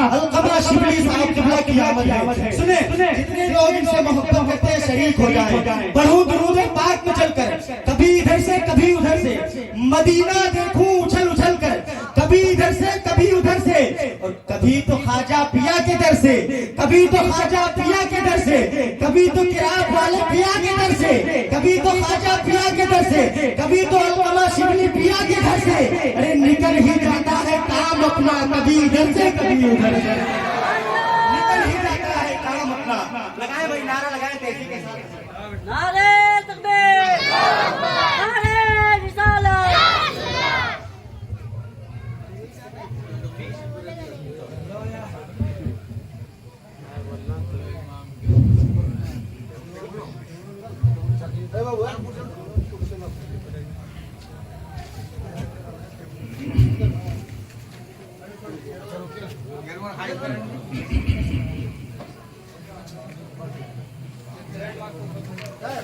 علقمہ شبلی صاحب قبلہ کی آمد ہے. سنیں جتنے لوگ ان سے محبت کرتے ہیں شریک ہو جائیں. پڑھوں درود پاک میں چل کر, کبھی ادھر سے کبھی ادھر سے, مدینہ دیکھوں اچھل اچھل کر, کبھی ادھر سے کبھی ادھر سے, اور کبھی تو خواجہ پیا کے در سے, کبھی تو خواجہ پیا کے در سے, کبھی تو قرات والے پیا کے در سے, کبھی تو خواجہ پیا کے در سے, کبھی تو علقمہ شبلی پیا کے گھر سے. ارے نکل ہی جاتا ہے کام اپنا, کبھی ادھر سے کبھی ادھر سے, نکل ہی جاتا ہے کام اپنا. لگائے بھائی نعرہ لگائے تیزی کے ساتھ. نعرہ تکبیر, نعرہ رسالت.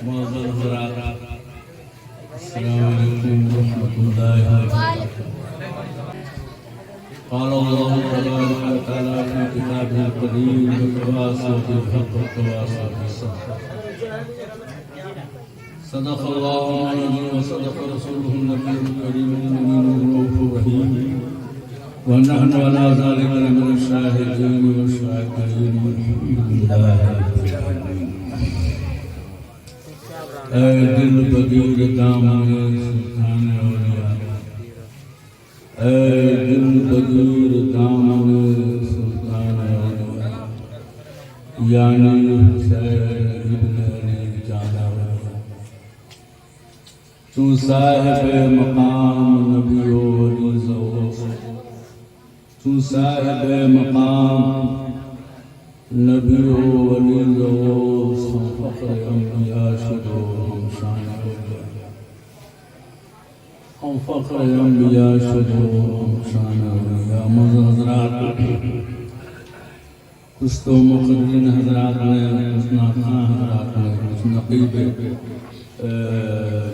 معزز حضرات, السلام علیکم ورحمۃ اللہ وبرکاتہ. قال اللہ تبارک و تعالی فی کتابہ الکریم وتواصوا بالحق وتواصوا بالصبر. صدق اللہ العظیم وصدق رسولہ النبی الکریم الامین الرؤوف الرحیم ونحن علی ذلک لمن الشاہدین والشاکرین والحمد للہ رب العالمین. اے دل بگیر دامن سلطان اولیاء, اے دل بگیر دامن سلطان اولیاء, یعنی حسین ابن علی جانا ولیاء, تو صاحب مقام نبی و ولی ذوق, تو صاحب مقام نبی و ولی ذوق, فخر انبیاء شدو ہم شان اولیاء, ہم فخر انبیاء شدو ہم شان اولیاء. معزز حضرات, کچھ تو مقررین حضرات نے, کچھ ناخواں حضرات نے, کچھ نقیب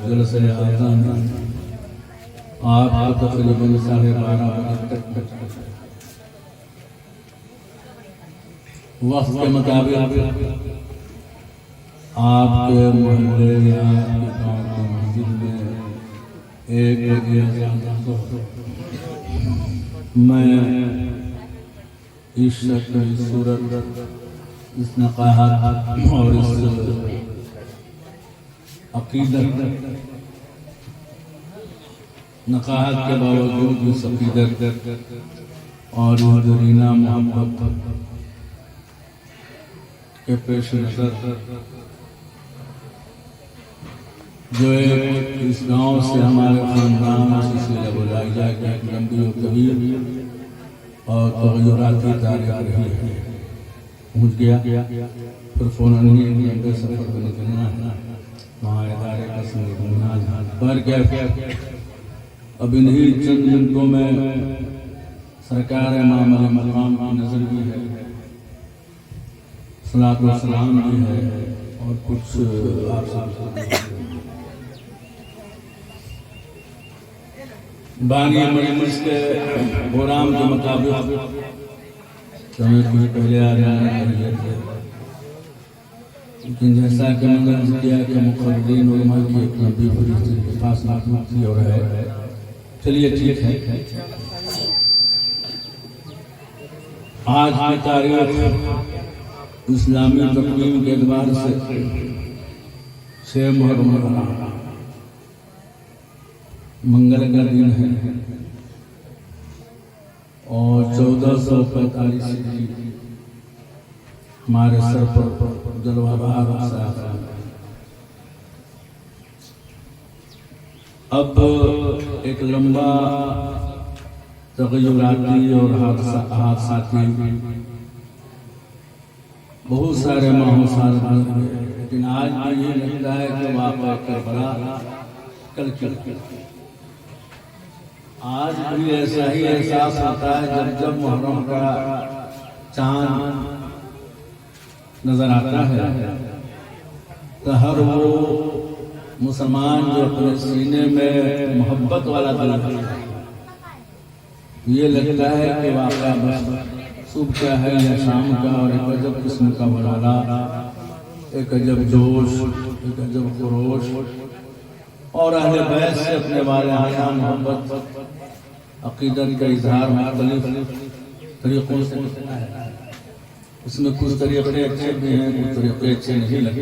جلسہ اعظم نے آپ کو تقریباً 12:30 بجے تک وقت کے مطابق آپ کے محلے یا آپ کے گاؤں کی مسجد میں ایک بجے اذان ہو. میں اس شکل, اس صورت, اس نقاہت اور اس عقیدت, نقاہت کے باوجود اس عقیدت اور اس دیرینہ محبت کے پیش نظر جو ایک اس گاؤں سے ہمارے خاندان سلسلہ بلائی جائے کہ ایک لمبی و طویل اور تغیراتی تاریخ رہی ہے, پہنچ گیا. پھر فوراً لمبے سفر پر نکلنا ہے, وہاں ادارے کا سنگھنا ہے. پر کیا اب انہی چند منٹوں میں سرکار امام علیہ السلام کی نظر بھی ہے, صلاۃ و سلام بھی ہے, اور کچھ آپ بانی مجلس کے پروگرام کے مطابق سمجھ میں پہلے آ رہے ہیں, لیکن جیسا کہ میں نے عرض کیا کہ مقررین علماء کی ایک لمبی فہرست کے پاس ناکتی اور ہے. چلیے ٹھیک ہے. آج کی تاریخ اسلامی تقویم کے اعتبار سے 6 محرم منگل کا دن ہے, اور 1445 کی ہمارے سر پر جلوہ بہار صاحب. اب ایک لمبا تغیراتی اور حادثاتی بہت سارے ماحول سال گزرے, لیکن آج بھی یہ لگتا ہے کہ واقعہ کربلا کل چل کے آج بھی ایسا ہی احساس ہوتا ہے جب محرم کا چاند نظر آتا ہے تو ہر وہ مسلمان جو اپنے سینے میں محبت والا دل ہے, یہ لگتا ہے کہ واقعہ بس صبح کا ہے یا شام کا، اور ایک عجب قسم کا ملالا، ایک عجب جوش، ایک عجب خروش، اور اہل بیت سے اپنے والہانہ محبت عقیدت کا اظہار مختلف طریقوں سے ہوتا ہے۔ اس میں کچھ طریقے اچھے بھی ہیں، کچھ طریقے اچھے نہیں لگتے،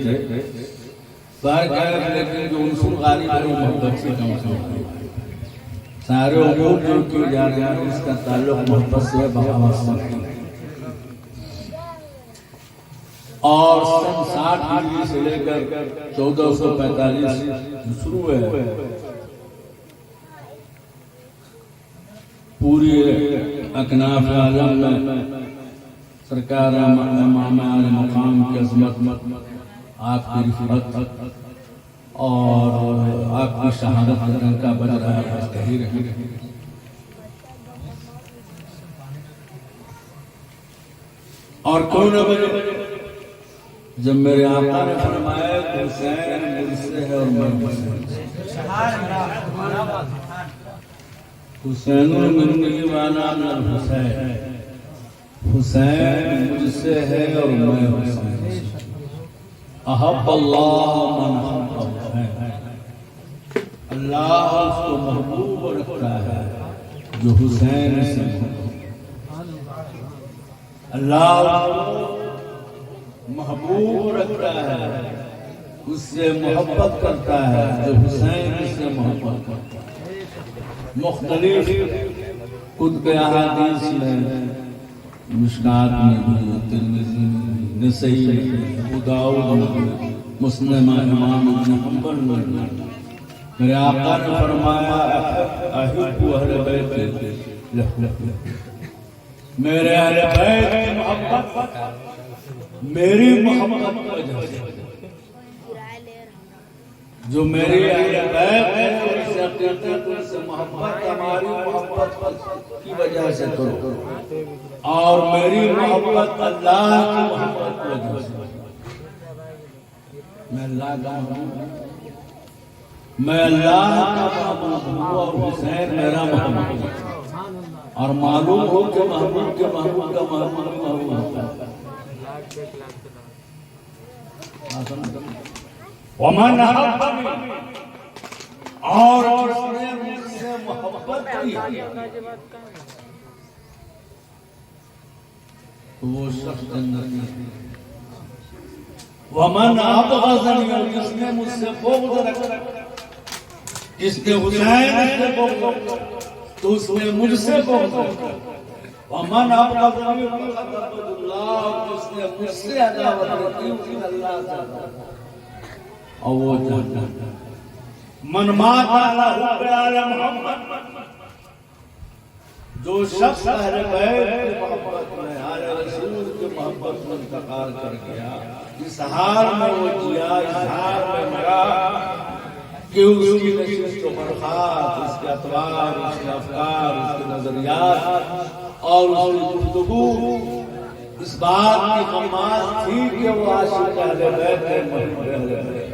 لیکن جو عنصر غالب ہے وہ محبت سے کم ہے۔ سارے امور جو کیے جا رہے ہیں اس کا تعلق محبت سے بغاوت سے ہے۔ اور سن 60 ہجری سے لے کر 1445 شروع ہے، پوری اکناف عالم میں سرکار امام عالی مقام کی عظمت، آپ کی رفعت اور آپ کی شہادت کا ڈنکا بج رہا ہے، بس کہی رہی۔ اور کون جب میرے آقا نے فرمایا کہ حسین مجھ سے ہے اور میں مجھ سے، حسین منی وانا من الحسین، حسین مجھ سے ہے اور میں حسین سے، احب اللہ من احب حسین، اللہ اس کو محبوب رکھتا ہے جو حسین سے اللہ محبوب رکھتا ہے، اس سے محبت کرتا ہے جو حسین سے محبت کرتا ہے۔ مختلف کتب احادیث میں، مشکات میں بھی، ترمذی میں، نسائی میں، ابو داؤد میں، مسلم امام ابن حنبل میں، میرے آقا نے فرمایا احب اہل بیت میرے اہل بیت کی محبت میری محبت کی وجہ سے، جو میری اہل بیت ہے ان سے عقیدت، ان سے محبت ہماری محبت کی وجہ سے کرو، اور میری محبت اللہ کی محبت کی وجہ سے، میں اللہ کا محبوب ہوں، میں اللہ کا محبوب ہوں، اور حسین میرا محبوب ہے، اور معلوم ہو کہ محبوب کے محبوب کا محبوب ہوتا ہے۔ ومن احبنی، اور جس نے مجھ سے محبت کی تو وہ شخص جنت میں، ومن ابغضنی، اور جس نے مجھ سے بغض رکھا، جس نے حسین سے بغض تو اس نے مجھ سے بغض رکھا، ومن ابغضنی فقد ابغض اللہ، جس نے مجھ سے عداوت رکھی اس نے اللہ سے عداوت، اور وہ جنت۔ من مات علی حب آل محمد، جو شخص اہل بیت کی محبت میں، آل رسول کی محبت میں انتقال کر گیا، اس حال میں وہ جیا، اس حال میں مرا کہ اس کی نشست و برخاست، اس کے اطوار، اس کے افکار، اس کے نظریات اور اس کی گفتگو اس بات کی خماس تھی کہ وہ عاشق اہل بیت ہے، محب اہل بیت،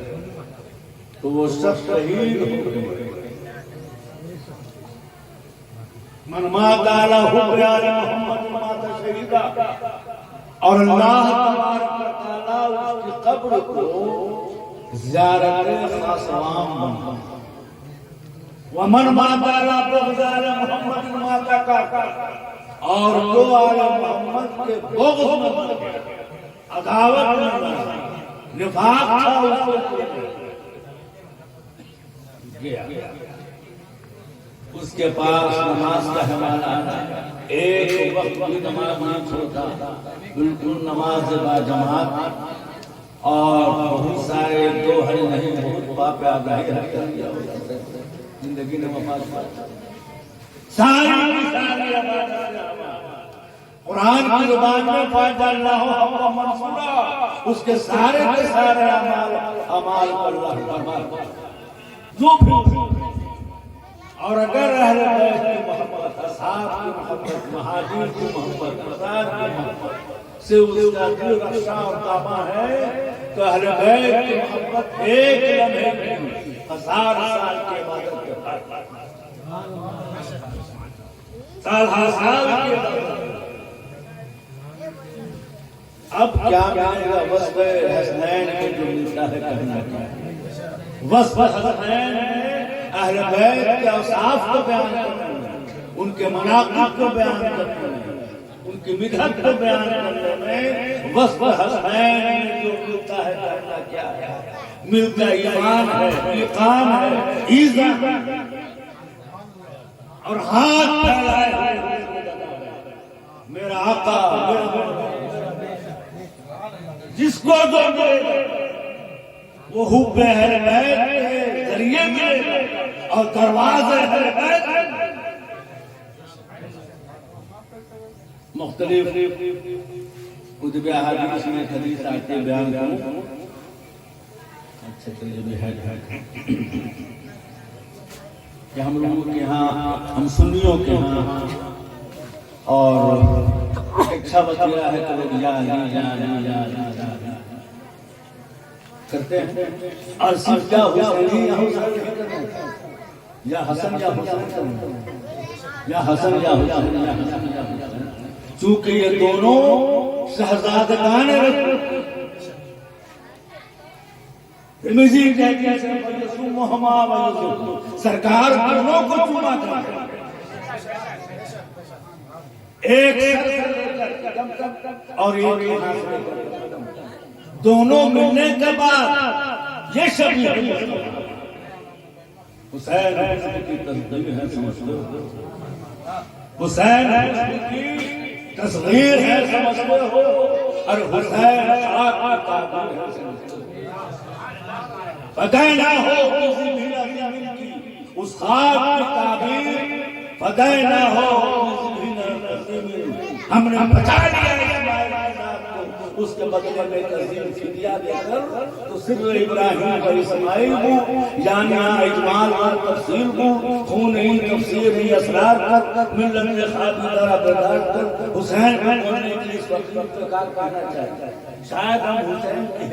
تو وہ شخص شہید ہو گئے۔ من مات علی حب آل محمد مات شہیدا، اور اللہ تبارک و تعالی اس کی قبر کو زیارت خاصوام بنا۔ ومن مات علی بغض آل محمد مات کافر، اور جو آل محمد کے بغض میں مر گیا، عداوت میں مر گیا، نفاق تھا اس کو گیا، اس کے پاس نماز کا حوالہ ہے، ایک وقت بھی نماز نہیں چھوڑتا، بالکل نماز با جماعت، اور بہت سارے دو ہری نہیں، بہت باپ آگاہی زندگی نے وفات پائی، ساری قرآن کی زبان میں فائدہ اللہ حق منصورہ، اس کے سارے کے سارے اعمال اللہ فرمان جو بھی، اور اگر اہل بیت کی محبت، اصحاب کی محبت، مہاجر کی محبت، انصار کی محبت سے اس کا دل رخشاں اور تاباں ہے، تو اہل بیت کی محبت ایک لمحے میں 1000 سال کی عبادت کے بعد، سال ہر سال کی عبادت، اب کیا ملے گا وصف حسنین کے جو ملتا ہے کہنا کیا ہے. وصف حسنین اہل بیت کے اوصاف کو بیان کرنے میں، ان کے مناقب کو بیان کرنے میں، ان کی مدحت کو بیان کرنے میں وصف حسنین میں جو ملتا ہے کہنا کیا ہے. ملتا ایمان ہے، اقام ہے، عزت اور ہاتھ پھیلائے ہوئے میرا آقا جس کو جو ملے وہ حب اہل بیت کے ذریعے ملے اور دروازے اہل بیت مختلف کتب احادیث میں حدیث آتے بیان کروں. اچھا چلیے بھی ہے کہ ہم لوگوں کے ہاں، ہم سنیوں کے ہاں اور اچھا بتایا ہے تو لوگ یا علی یا علی یا علی کرتے ہیں، اور صرف یا حسین یا حسن یا حسین یا حسن یا حسین، چونکہ یہ دونوں شہزادگان مزید سرکار دونوں کو چوما کرتے ایک اور ایک دونوں ملنے کے بعد یہ شبیہ حسین کی تصدیق ہے، سمجھتے ہو حسین کی تصغیر ہے، سمجھتے ہو اور حسین فدینا ہو کسی بھی نظیم کی اس خواب کی تعبیر، فدینا ہو کسی بھی نظیم کی ہم نے بچا لیا اسماعیل کو، اس کے بدلے میں تزیم فدیہ دے کر تو سر ابراہیم و اسماعیل کو یعنی اجمال اور تفصیل کو خون این تفسیر ای اسرار کر ملت خوابی درہ بیدار کر حسین کو ہونے کی اس وقت انتقال کرنا چاہتا ہے. شاید ہم حسین کی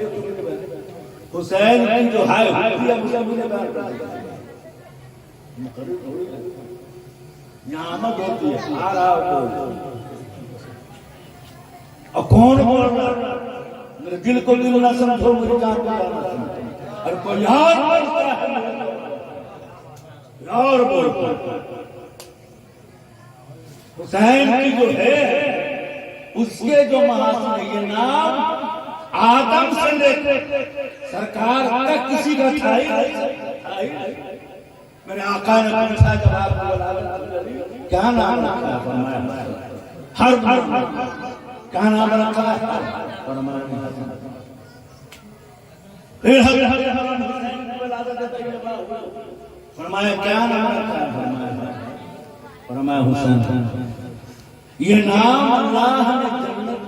حسین کی جو ہے مسلمین یہاں آمد ہوتی ہے آ رہا ہو اور کون بول رہا میرے دل کو دل نہ سمجھو، مجھے جان کو نہ سمجھو، اور کوئی یاد بولتا ہے اور بولتا ہے. حسین کی جو ہے اس کے جو محاسن یہ نام آدم سے لے سرکار تک کسی کا تھا ہی. میرے آقا نے پوچھا جب آپ کو کیا نام رکھا فرمایا ہر کیا نام رکھا فرمایا پھر فرمایا کیا نام رکھا فرمایا حسین. یہ نام اللہ نے جنت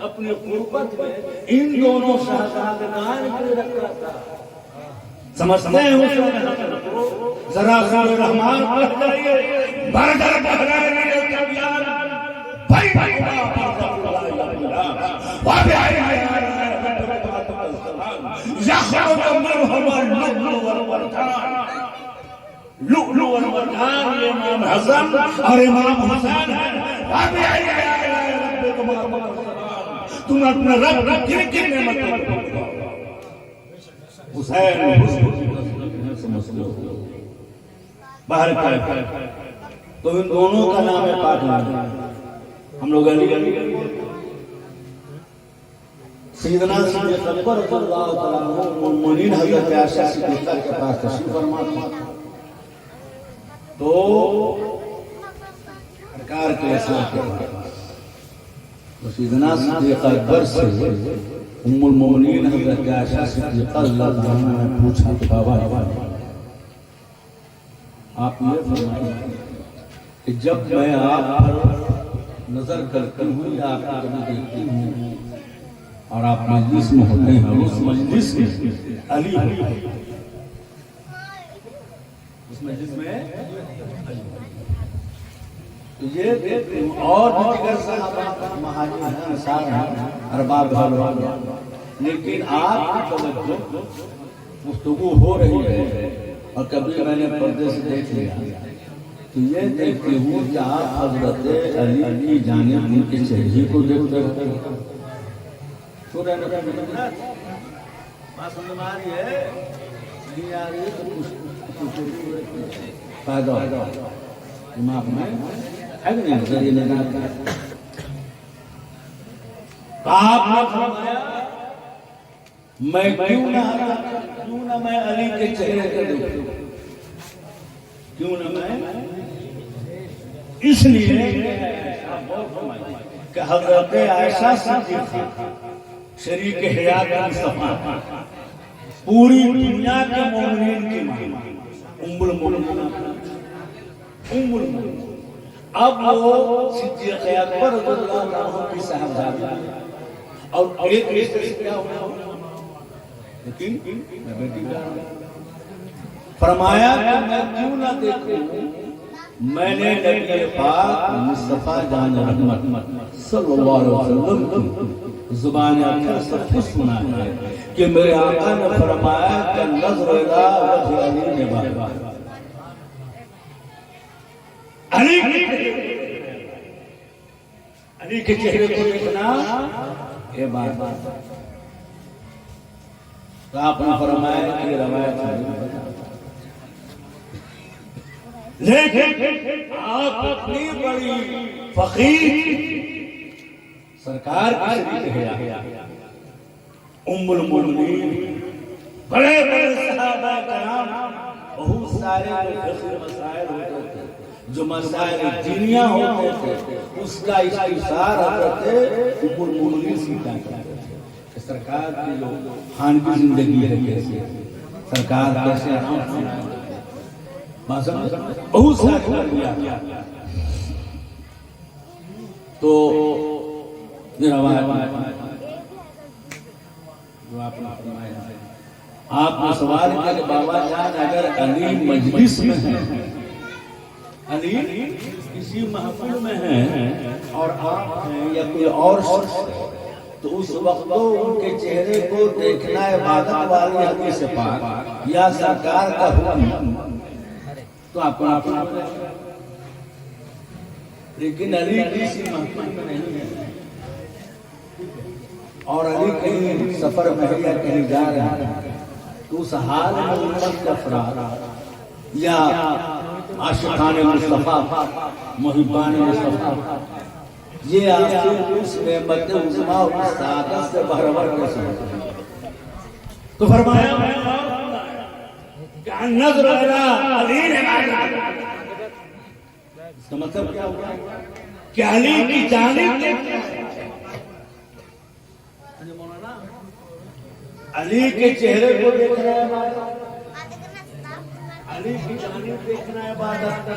اپنے قربت میں ان دونوں شہزادگان کے رکھا تھا. سمجھتے ہیں حسین ذرا سور رحمان پڑھ جائیے بردر بہرائے میرے کبیار بھائی بھائی وابی آئی آئی یخرج منہم اللؤلؤ والمرجان. لؤلؤ والمرجان یہ امام حسن اور امام حسین ہیں. وابی آئی آئی تم اپنے رب کی نعمت حسین باہر کا تو ان دونوں کا نام ہے پاک نام. ہم لوگ علی سیدنا صدیق اکبر رضی اللہ تعالیٰ عنہ مومنین حضرت عائشہ صدیقہ کے پاس تشریف فرما تو سرکار کے احسان کے بعد سیدنا صدیق اکبر سے ام المومنین حضرت عائشہ صدیقہ رضی اللہ عنہ نے پوچھا کہ بابا آپ یہ فرمائیں کہ جب میں آپ پر نظر کرتی ہوں یا آپ کو کبھی دیکھتی ہوں اور آپ مجلس میں ہوتے ہیں اور اس مجلس میں علی اس مجلس میں تو یہ دیکھتے ہوں اور بھی دیگر صحابہ مہاجر ہیں انصار ہیں ارباب ہیں لیکن آپ کی توجہ گفتگو ہو رہی ہے اور کبھی میں نے پردے سے دیکھ لیا تو یہ دیکھتی ہوں کہ آپ حضرت علی کی جانب ان کے چہرے کو دیکھتے ہیں چھوٹا نظر بات سمجھ میں آ رہی ہے نہیں آ رہی ہے تو کچھ فائدہ دماغ میں ہے کہ نہیں ذریعے نجات کا آپ نے فرمایا میں کیوں نہ میں علی کے چہرے کو دیکھوں کیوں نہ میں اس لیے کہ حضرت عائشہ صدیقہ شریک حیات مصطفیٰ پوری دنیا کے مومنین کی ماں ام المومنین اب وہ صدیق اکبر رضی اللہ عنہ کی صاحبزادی اور ایک رشتے سے کیا ہوا لیکن میں بیٹی کا فرمایا کہ میں کیوں نہ دیکھوں میں نے نبی پاک مصطفیٰ جان رحمت صلی اللہ علیہ وسلم زبان اکثر سب کچھ سنا ہے کہ میرے آقا نے فرمایا کہ نظر الہ وجہ علی نے بات علی کے چہرے کو دیکھنا یہ بات تو آپ نے فرمایا کہ روایت لیکن آپ اپنی بڑی فقیر سرکار کی شریک ہے ام المومنین بڑے بڑے صحابہ کرام بہت سارے فقہی مسائل ہوتے تھے جو مسائل دینیا ہوتے تھے اس کا استفسار حضرت ام المومنین سے کرتے تھے سرکار کی جو خانگی زندگی ہے کیسے سرکار کیسے بہت سارے تو یہ روایت جو آپ نے فرمایا آپ نے سوال کیا کہ بابا جان اگر علی مجلس میں ہیں علی کسی محفل میں ہیں اور آپ ہیں یا کوئی اور شخص تو اس وقت ان کے چہرے کو دیکھنا عبادت والی حدیث پاک یا سرکار کا حکم تو آپ کو لیکن علی کسی محفل میں نہیں ہے اور علی کہیں سفر میں یا کہیں جا رہا ہے تو اس حال میں امت کے افراد یا عاشقان مصطفیٰ محبان مصطفیٰ یہ آپ سے اس نعمت عظمیٰ اور سعادت سے بہرور کیسے ہوتے ہیں تو فرمایا کہ نظر الہ علی نے اس کا مطلب کیا ہوگا کہ علی کی جانب علی کے چہرے کو دیکھنا ہے علی کی جانب دیکھنا ہے عبادت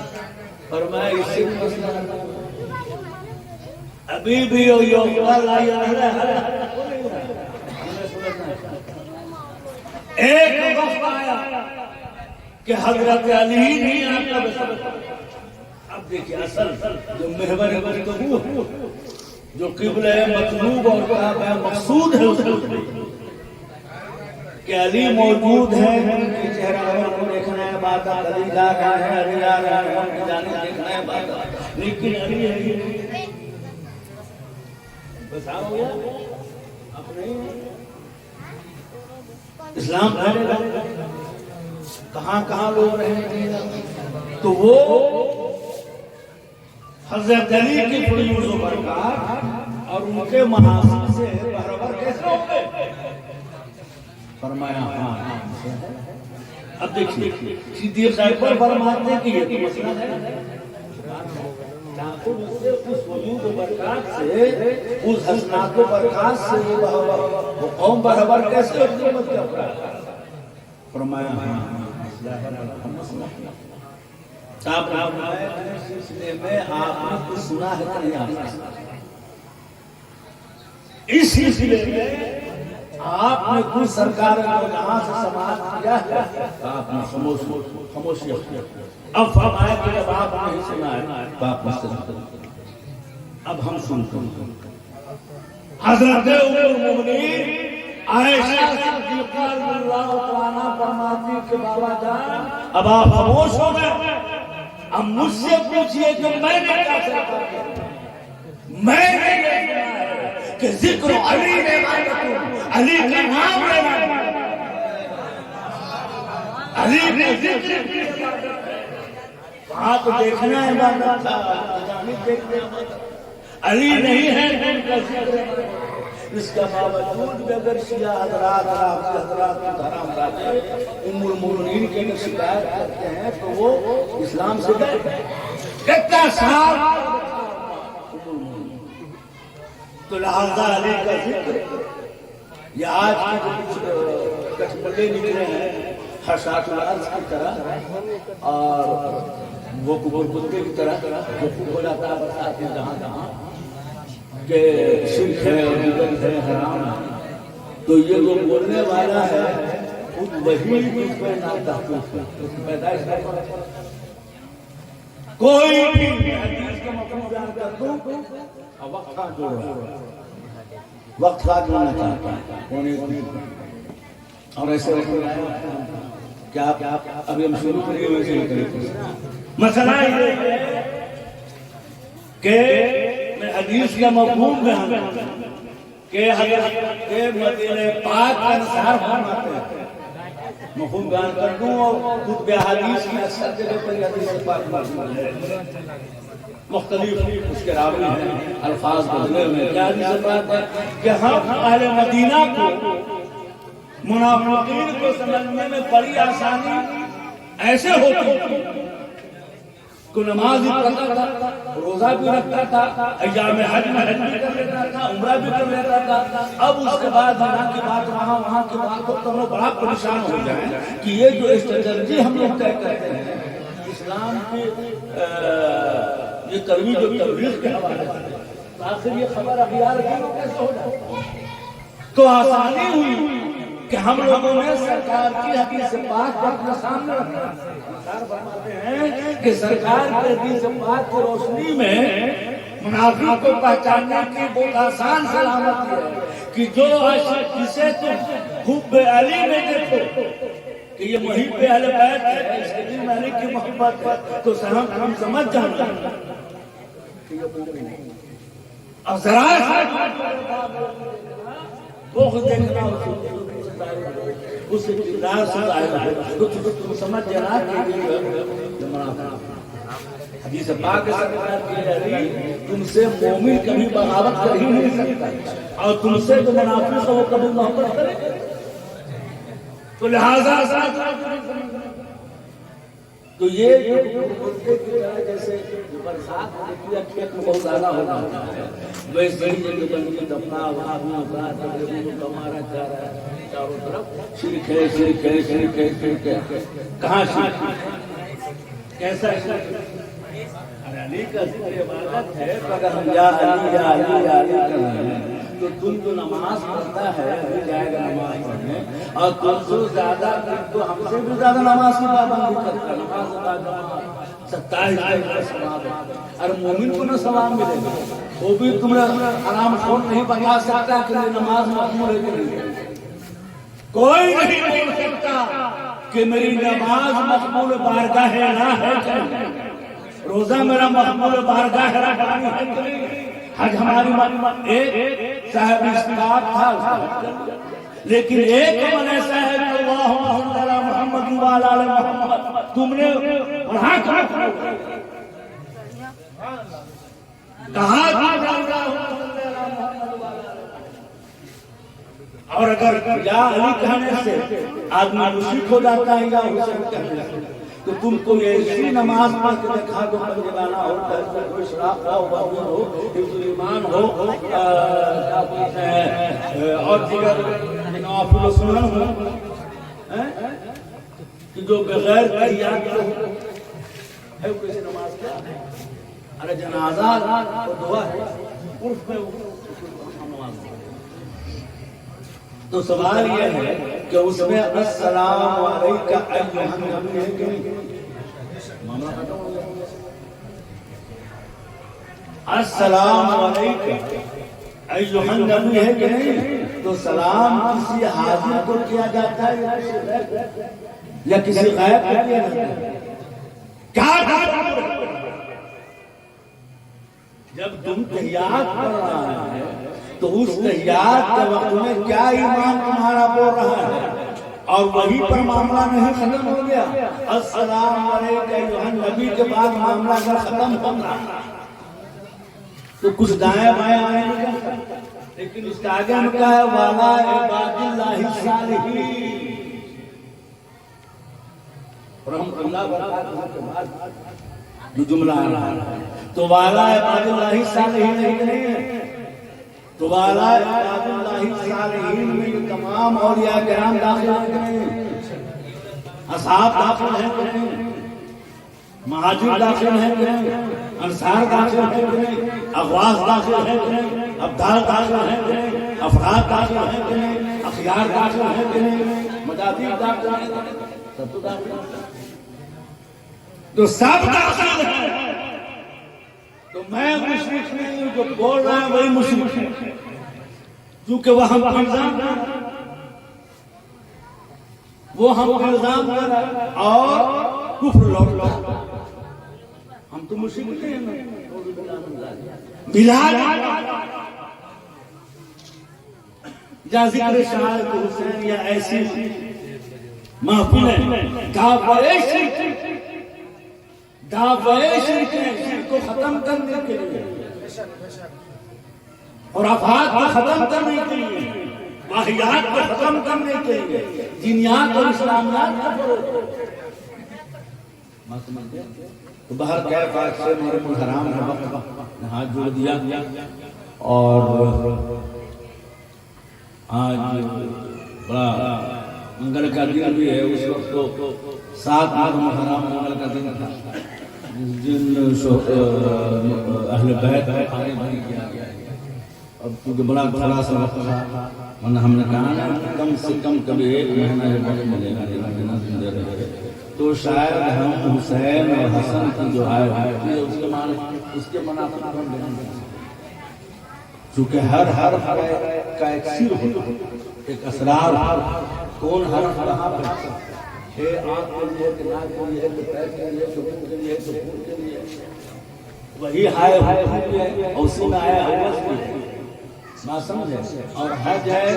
فرمایا اس سے مسئلہ ابھی بھی ایک وقت آیا کہ حضرت علی نہیں آتا اب دیکھیں اصل جو محور گفتگو جو قبلہ مطلوب اور مقصود ہے اس کہ علی موجود ہے ان کے چہرہ کو دیکھنا ہے بات علی جا رہا ہے علی جا رہا ہے ان کی جانب دیکھنا ہے بات لیکن علی بس ہو گیا اپنے اسلام پھیلے گا کہاں کہاں لوگ رہیں گے تو وہ حضرت علی کی فیوز و برکات اور ان کے محاسن سے برابر کیسے ہوں گے فرمایا ہاں اب دیکھیے صدیق اکبر فرماتے ہیں کہ یہ تو مسئلہ ہے اس وجود و برکات سے اس حسنات و برکات سے وہ قوم برابر کیسے ہوتی ہے فرمایا ہاں آپ سلسلے میں آپ نے کچھ سنا ہے کہ نہیں آتا اس سلسلے میں آپ نے کچھ سرکار کو جہاں سے سماعت کیا ہے آپ نے خاموشی اختیار کی اب فرمایا کہ جب آپ نے ہی سنا ہے باپ مستقبل اب ہم سنتے ہیں حضرت ام المومنین عائشہ صدیقہ رضی اللہ عنہا فرماتی کہ بابا جان اب آپ خاموش ہو گئے اب مجھ سے پوچھئے کہ میں نے کیا سنا میں نے یہ سنا ہے کہ ذکر علی نے علی کا نام لینا، علی کا ذکر وہاں تو دیکھنا ہے عبادت تھا، علی نہیں ہے ان کا ذکر۔ اس کا باوجود بھی اگر شیعہ حضرات حضرات حرام راتے ام المؤمنین کی اگر شکایت کرتے ہیں تو وہ اسلام سے کتنا صاف، تو لہذا علی کا ذکر یہ آج کی جو کچھ بڑے نکلے ہیں حشات الارض کی طرح اور وہ کبر کتے کی طرح جو ہو جاتا ہے بتاتے ہیں جہاں جہاں کہ شرک ہے اور بدعت ہے حرام ہے، تو یہ جو بولنے والا ہے خود وہی اس میں ناتحقیق ہے، اس کی پیدائش ہے۔ کوئی بھی حدیث کا مفہوم بیان کر دوں اور وقت خواہ جوڑ رہا ہے، وقت خواہ جوڑنا چاہتا ہے اور ایسے کیا ابھی ہم شروع کریے ویسے ہی کریں۔ مسئلہ یہ ہے کہ میں حدیث کا مفہوم بیان کروں کہ حضرت کے مدینہ پاک کا انصار فرماتے ہیں، مفہوم بیان کر دوں اور خود بے حدیث کی اکثر جگہ پر حدیث پاک موجود ہے، مختلف اس کے راوی ہیں، الفاظ بدلے میں کیا حدیث پاک ہے کہ ہم اہل مدینہ کو منافقین کو سمجھنے میں بڑی آسانی ایسے ہوتی کو نماز بھی پڑھتا تھا، روزہ بھی رکھتا تھا، ایام حج میں حج بھی کر لیتا تھا، عمرہ بھی کر لیتا تھا۔ اب اس کے بعد وہاں کی بات وہاں کی بات کو تو ہم لوگ بڑا پریشان ہو جائیں کہ یہ جو اسٹریٹجی ہم لوگ طے کرتے ہیں اسلام کی یہ ترویج و تبلیغ کے حوالے سے، آخر یہ خبر اخبار کیسے ہو جائے؟ تو آسانی ہوئی کہ ہم لوگوں نے سرکار کی حدیث پاک کو اپنے سامنے رکھا۔ سرکار فرماتے ہیں کہ سرکار کی حدیث پاک کی روشنی میں منافق کو پہچاننے کی بہت آسان علامت ہے کہ جو عاشق جسے تم حب علی میں دیکھو کہ یہ محب اہل بیت ہے، اس کے دل میں علی کی محبت ہے، تو ہم سمجھ جانا کہ یہ مومن ہے۔ اب ذرا بغض دیکھنا اس کردار سے ظاہر ہے، تو تم سمجھ جانا کہ یہ منافق۔ حدیث پاک کے سرکار کی علی تم سے مومن کبھی بغاوت کر ہی نہیں سکتا، اور تم سے جو منافق ہے وہ کبھی محبت کرے، تو لہذا تو یہ جیسے برسات ہوتی ہے کھیت میں بہت زیادہ ہونا ہوتا ہے، ویسے ہی جو بندی دفنا وہاں ہمارا جا رہا ہے چاروں طرف شرک ہے شرک ہے شرک ہے شرک ہے، کہاں شرک کیسا علی کا ذکر عبادت ہے، اگر ہم یا علی یا علی یا علی کر رہے ہیں تو تم جو نماز پڑھتا ہے ابھی جائے گا نماز پڑھنے، اور تم سے زیادہ تو ہم سے بھی زیادہ نماز کی پابندی کرتا ہے، نماز ادا 27 کا ثواب ہے، اور مومن کو نہ ثواب ملے گا، وہ بھی تمہیں حرام خور نہیں بتا سکتا کہ نماز مقبول ہے کہ نہیں، کوئی نہیں بول سکتا کہ میری نماز مقبول بارگاہ نہ ہے کہ نہیں، روزہ میرا مقبول بارگاہ ہے کہ نہیں، حج ہماری ایک صاحب اسقاط تھا، لیکن ایک عمل ایسا ہے کہ اللہم صلی علی محمد وعلی آل محمد تم نے پڑھا کہا اور اگر یا علی کہنے سے آدمی مشرک ہو جاتا ہے یا حسین کہنے سے، تو تم کو ایسی نماز پڑھ کے دکھا دو پنجگانہ ہو، کوئی شراب کا ہو، حفظ ایمان ہو، کیا بولتے ہیں اور دیگر نوافل و سنن ہو، کہ جو بغیر تحیات کے ہو ہے کسی نماز کیا ہے، ارے جنازہ اور دعا ہے عرف میں نماز ہے۔ تو سوال یہ ہے کہ اس میں السلام علیکہ ایھا النبی ہے کہ معاملہ ختم ہو گیا، السلام علیکہ ایھا النبی ہے کہ نہیں، تو سلام کسی حاضر کو کیا جاتا ہے یا کسی غائب کو کیا جاتا ہے؟ کیا جب تم تحیات پڑھ رہا ہے تو اس تحیات کے وقت میں کیا ایمان تمہارا بول رہا ہے، اور وہیں پر معاملہ نہیں ختم ہو گیا، السلام علیکم ایھا نبی کے بعد معاملہ اگر ختم ہونا تو کچھ دائیں بائیں آئے نہیں، لیکن اس کا آگے میں کہا ہے والا عباد اللہ الصالحین، رحمت اللہ برکاتہ کے بعد جو جملہ آ رہا ہے تو والا عباد اللہ الصالحین نہیں ہے، تو والا عباد اللہ الصالحین میں یہ تمام اولیاء کرام داخل ہیں کہ نہیں، اصحاب داخل ہیں کہ نہیں، مہاجر داخل ہیں کہ نہیں، انصار داخل ہیں کہ نہیں، اغواث داخل ہیں کہ نہیں، ابدال داخل ہیں کہ نہیں، افراد داخل ہیں کہ نہیں، اخیار داخل ہیں کہ نہیں، مجادیب داخل ہیں کہ نہیں، سب تو داخل ہیں، تو سب داخل ہیں، تو میں مشرک نہیں ہوں، جو بول رہا ہے وہی مشرک ہے، کیونکہ وہ ہم الزام کر رہا ہے، وہ ہم الزام کر رہا ہے اور کفر لوٹ ہم تو مشرک نہیں ہیں، ملاد یا ذکر شاعر حسین یا ایسی محفلیں دعوی شرک کو ختم کرنے کے لیے اور افراد کو ختم کرنے کے لیے، واحیات کو ختم کرنے کے لیے، دینیات اور اسلامیات کو فروغ تو باہر کہہ پاک سے محرم الحرام نے وقت ہاتھ جوڑ دیا، اور آج بڑا منگل کا دن بھی ہے، اس وقت تو 7 محرم الحرام منگل کا دن تھا، جن اہل بیت کو کھانے بھری کیا گیا ہے، اب کیونکہ بڑا تھوڑا سا وقت تھا، ورنہ ہم نے کہا کم سے کم کبھی 1 مہینہ یہ وقت ملے گا زندہ رہے تو شاید ہم حسین اور حسن کی جو ہے اس کے منافع ہم لیں گے، چونکہ ہر حرف کا ایک سر ہوتا ہے، ایک اسرار، کون حرف کہاں پہ ہے، آنکھ کے لیے کہ ناک کے لیے کہ پیر کے لیے کہ منہ کے لیے کہ پھول کے لیے، وہی ہائے ہائے اور اسی میں آیا حوث بھی ہے، بات سمجھے، اور حج ہے،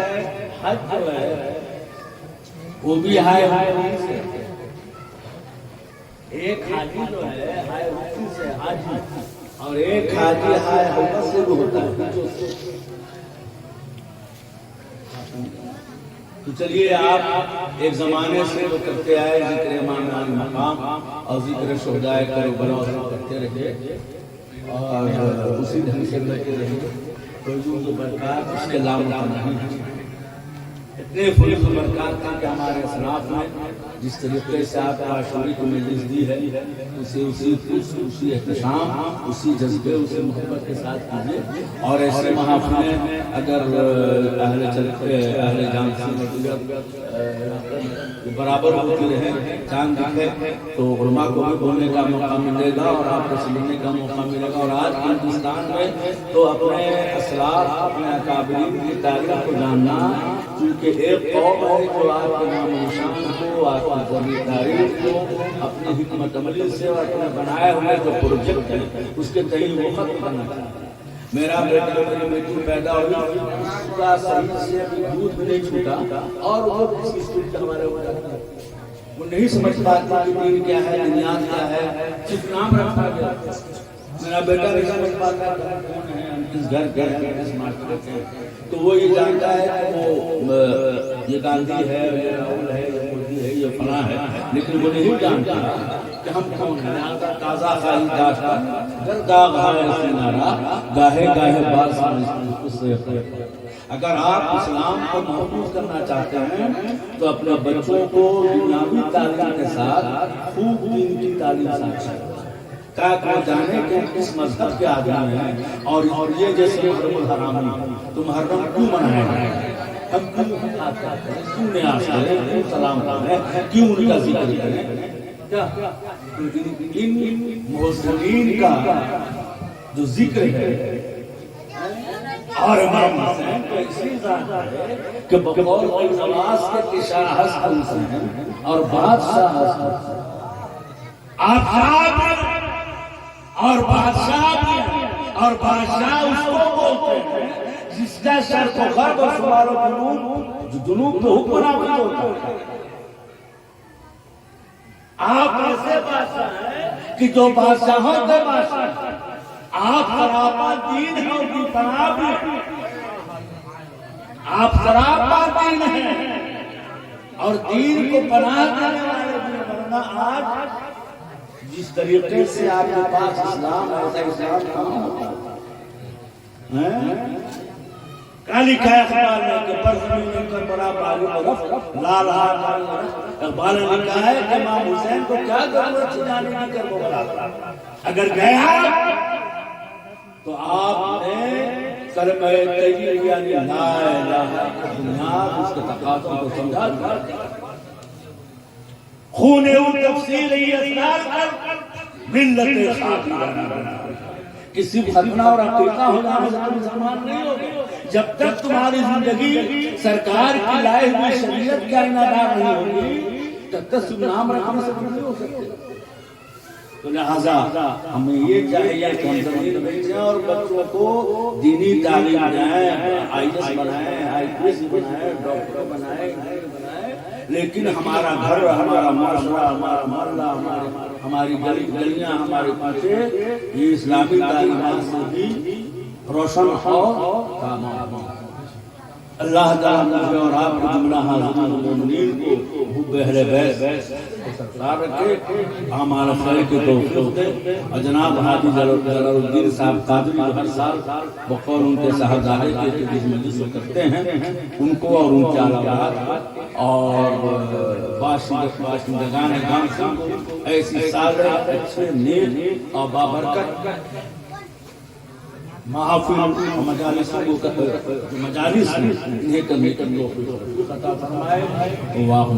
حج جو ہے وہ بھی ہائے ہائے سے، ایک حاجی جو ہے ہائے حاجی سے حاجی، اور ایک حاجی ہائے حوث سے بھی ہوتا ہے، تو چلیے آپ ایک زمانے سے جو کرتے آئے ذکر امام علی مقام اور ذکر شہداء کربلا کرتے رہے اور اسی ڈھنگ سے کرتے رہے، کوئی جو برکات اس کے لام نہیں ہے، اتنے فضل برکات ہیں کہ ہمارے اسلاف میں جس طریقے سے آپ عاشوری کو مجلس دی ہے اسی احتشام، اسی جذبے، اسی محبت کے ساتھ کیجیے، اور ایسے محافلیں اگر اہل جان برابر ہوتی رہے، چاند دکھے تو علماء کو بھی بولنے کا موقع ملے گا اور آپ کو سننے کا موقع ملے گا، اور آج ہندوستان میں تو اپنے اسلاف، اپنے اکابرین کی تاریخ کو جاننا، کیونکہ ایک قوم ہے جو آپ کے نام و نشان کو، آپ کی تاریخ کو اپنی حکمت عملی سے اور اپنے بنائے ہوئے جو پروجیکٹ ہے اس کے تئیں وہ ختم کرنا چاہتا ہے۔ میرا بیٹا میری بیٹی پیدا ہوئی، اس کا صحیح سے دودھ بھی نہیں چھوٹا، اور وہ کسی اسکول کا ہمارے وہ نہیں سمجھ پاتا کہ دین کیا ہے، دنیا کیا ہے، صرف نام رکھا گیا۔ میرا بیٹا نہیں سمجھ پاتا کون ہے، کس گھر کے ہیں، کس معاشرے کے ہیں، تو وہ یہ جانتا ہے کہ وہ یہ گاندھی ہے، یہ راہل ہے، یہ مودی ہے، یہ فلاں ہے، لیکن وہ نہیں جانتا کہ ہم کون ہیں۔ تازہ خالی داشتا گرداغ ہے سنارا، گاہے گاہے باز اس سے۔ اگر آپ اسلام کو محفوظ کرنا چاہتے ہیں تو اپنے بچوں کو دنیاوی تعلیم کے ساتھ خوب دین کی تعلیم سکھائیں، تاکہ وہ جانے کہ کس مذہب کے آدمی ہیں، اور یہ جیسے محرم الحرام تو محرم کیوں منائے گئے، ہم کیوں کھاتے ہیں، کیوں نیاز کریں، کیوں سلام کریں، کیوں ان کا ذکر کریں، ان محسنین کا جو ذکر ہے، اور امام حسین کو اسی ذات ہے کہ بقول النواز کے شاہ حسن ہیں اور بادشاہ حسن، آپ اور بادشاہ اس کو بولتے ہیں جس کا شرق و غرب اور شمال و جنوب جنوب تو حکمران ہوتا ہے. آپ ایسے بادشاہ ہیں کہ جو بادشاہوں کے بادشاہ ہیں. آپ سراپا دین ہیں اور بھی پناہ بھی ہیں. آپ سراپا دین ہیں اور دین کو پناہ دینے والے بھی. ورنہ آج جس طریقے سے آپ کے پاس اسلام ایسا اسلام کہاں ہوتا ہے. کل لکھا ہے اخبار میں کہ برف ملنے پر بڑا بالو برف لال ہار. اخبار نے لکھا ہے کہ امام حسین کو کیا ضرورت تھی جانے کی کربلا. اگر گیا تو آپ نے کلمہ طیبہ یعنی لا الہ الا اللہ اس کے تقاضوں کو سمجھا دیا. خون او تفصیل اسرار کر ملت خاطر کسی ختنہ اور عقیقہ ہو جانے سے تم مسلمان نہیں ہوگے. جب تک تمہاری زندگی سرکار کی لائے ہوئی شریعت کا انعام نہیں ہوگی تب تک تم نام رکھنے سے نہیں ہو سکتے. تو لہذا ہمیں یہ چاہیے کہ ہم زمین بیٹھیں اور بچوں کو دینی تعلیم دیں. آئی ایس بنائیں, آئی پی ایس بنائیں, ڈاکٹر بنائیں, لیکن ہمارا گھر, ہمارا معاشرہ, ہمارا محلہ, ہماری گلیاں, ہمارے پیچھے یہ اسلامی تعلیمات سے بھی روشن ہو. اللہ تعالیٰ مجھے اور آپ کو جملہ حاضرین المؤمنین کو بہر بیس سرکار رکھے, ہمارا خیر کی توفیق دے. اور جناب حاجی جلال الدین صاحب قادری ہر سال بقول ان کے صاحبزادے کے جس مجلس کو کرتے ہیں ان کو اور ان کے اولاد اور باشندگان گام سے ایسی سال اچھے نیک اور بابرکت محافل مجالس انہیں کرنے کا عطا فرمائے. واہ